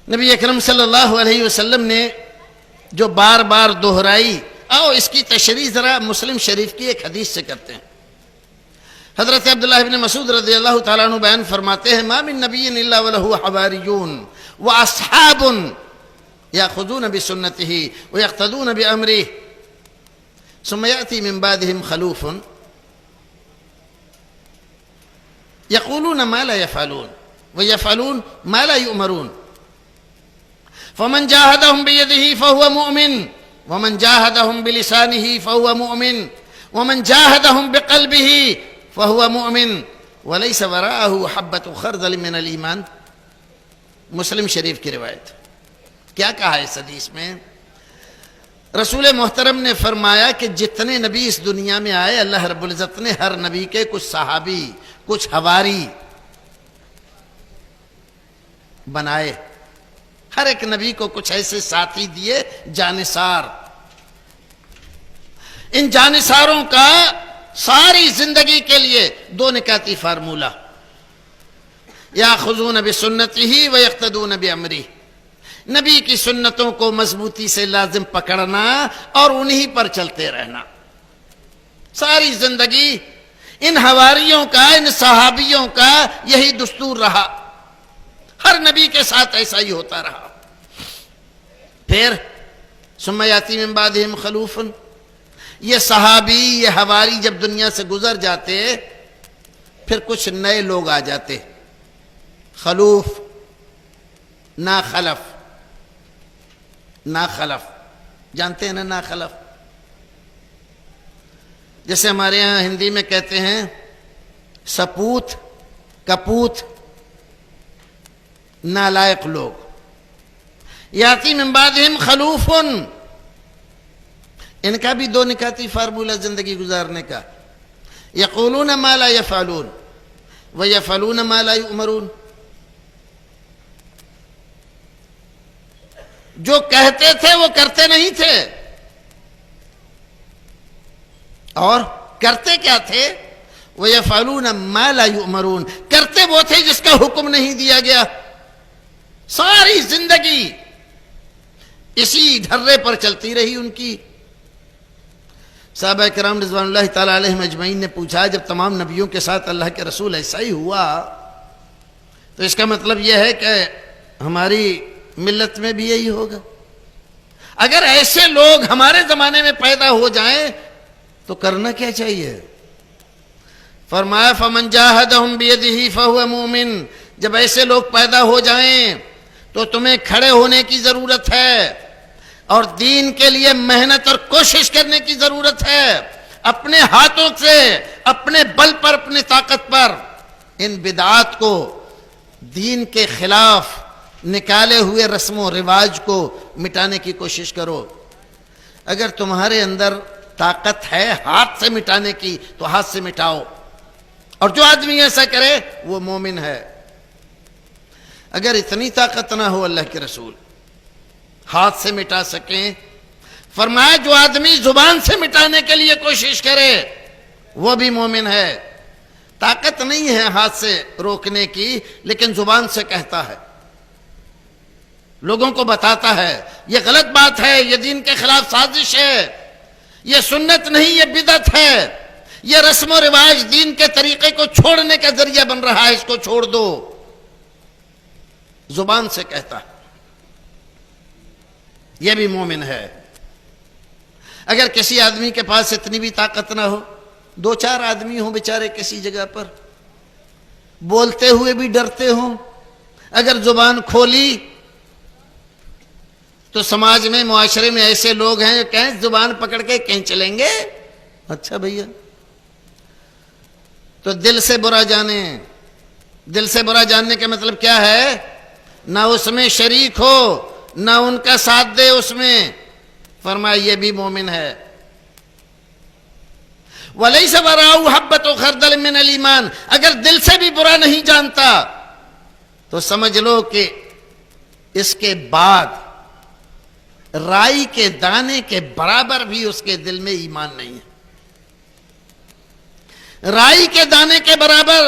نبی اکرم صلی اللہ علیہ وسلم نے جو بار بار دہرائی، اس کی تشریح ذرا مسلم شریف کی ایک حدیث سے کرتے ہیں۔ حضرت عبداللہ بن مسعود رضی اللہ تعالیٰ عنہ بیان فرماتے ہیں، ما من نبی الا ولہ حواریون واصحاب یاخذون بسنتہ ویقتدون بامرہ ثم یأتی من بعدہم خلوف یقولون ما لا یفعلون ویفعلون ما لا یؤمرون فمن جاہدہم بیدہ فہو مؤمن ومن جاہدہم بلسانہ فہو مؤمن ومن جاہدہم بقلبہ فہو مؤمن ولیس وراءہ حبۃ خردل من الایمان۔ مسلم شریف کی روایت۔ کیا کہا ہے اس حدیث میں؟ رسول محترم نے فرمایا کہ جتنے نبی اس دنیا میں آئے، اللہ رب العزت نے ہر نبی کے کچھ صحابی، کچھ حواری بنائے، ہر ایک نبی کو کچھ ایسے ساتھی دیے جانثار۔ ان جانثاروں کا ساری زندگی کے لیے دو نکاتی فارمولہ، یاخذون بسنتہ ویقتدون بامرہ، نبی کی سنتوں کو مضبوطی سے لازم پکڑنا اور انہی پر چلتے رہنا۔ ساری زندگی ان حواریوں کا، ان صحابیوں کا یہی دستور رہا، ہر نبی کے ساتھ ایسا ہی ہوتا رہا۔ پھر ثم یاتی من بعدہم خلوف، یہ صحابی، یہ حواری جب دنیا سے گزر جاتے پھر کچھ نئے لوگ آ جاتے۔ خلوف، ناخلف، ناخلف جانتے ہیں نا ناخلف؟ جیسے ہمارے ہاں ہندی میں کہتے ہیں سپوت، کپوت، نالائق لوگ۔ یاتی من بعدہم خلوف، ان کا بھی دو نکاتی فارمولہ زندگی گزارنے کا، یقولون ما لا یفعلون ویفعلون ما لا یؤمرون، جو کہتے تھے وہ کرتے نہیں تھے، اور کرتے کیا تھے؟ ویفعلون ما لا یؤمرون، کرتے وہ تھے جس کا حکم نہیں دیا گیا۔ ساری زندگی اسی ڈھرے پر چلتی رہی ان کی۔ صحابہ کرام رضوان اللہ تعالیٰ علیہم اجمعین نے پوچھا، جب تمام نبیوں کے ساتھ اللہ کے رسول ایسا ہی ہوا تو اس کا مطلب یہ ہے کہ ہماری ملت میں بھی یہی ہوگا؟ اگر ایسے لوگ ہمارے زمانے میں پیدا ہو جائیں تو کرنا کیا چاہیے؟ فرمایا فمن جاہدہم بیدہ فہو مؤمن، جب ایسے لوگ پیدا ہو جائیں تو تمہیں کھڑے ہونے کی ضرورت ہے اور دین کے لیے محنت اور کوشش کرنے کی ضرورت ہے، اپنے ہاتھوں سے، اپنے بل پر، اپنی طاقت پر ان بدعات کو، دین کے خلاف نکالے ہوئے رسم و رواج کو مٹانے کی کوشش کرو۔ اگر تمہارے اندر طاقت ہے ہاتھ سے مٹانے کی تو ہاتھ سے مٹاؤ، اور جو آدمی ایسا کرے وہ مومن ہے۔ اگر اتنی طاقت نہ ہو اللہ کے رسول ہاتھ سے مٹا سکیں، فرمایا جو آدمی زبان سے مٹانے کے لیے کوشش کرے وہ بھی مومن ہے۔ طاقت نہیں ہے ہاتھ سے روکنے کی، لیکن زبان سے کہتا ہے، لوگوں کو بتاتا ہے یہ غلط بات ہے، یہ دین کے خلاف سازش ہے، یہ سنت نہیں، یہ بدعت ہے، یہ رسم و رواج دین کے طریقے کو چھوڑنے کا ذریعہ بن رہا ہے، اس کو چھوڑ دو۔ زبان سے کہتا ہے، یہ بھی مومن ہے۔ اگر کسی آدمی کے پاس اتنی بھی طاقت نہ ہو، دو چار آدمی ہوں بیچارے کسی جگہ پر، بولتے ہوئے بھی ڈرتے ہوں، اگر زبان کھولی تو سماج میں، معاشرے میں ایسے لوگ ہیں جو کہیں زبان پکڑ کے کہیں چلیں گے، اچھا بھیا، تو دل سے برا جانے۔ دل سے برا جاننے کا مطلب کیا ہے؟ نہ اس میں شریک ہو، نہ ان کا ساتھ دے اس میں۔ فرمایا یہ بھی مومن ہے۔ وَلَيْسَ وَرَاءَهُ حَبَّةُ خَرْدَلٍ مِّنَ الْإِيمَانِ، اگر دل سے بھی برا نہیں جانتا تو سمجھ لو کہ اس کے بعد رائی کے دانے کے برابر بھی اس کے دل میں ایمان نہیں ہے۔ رائی کے دانے کے برابر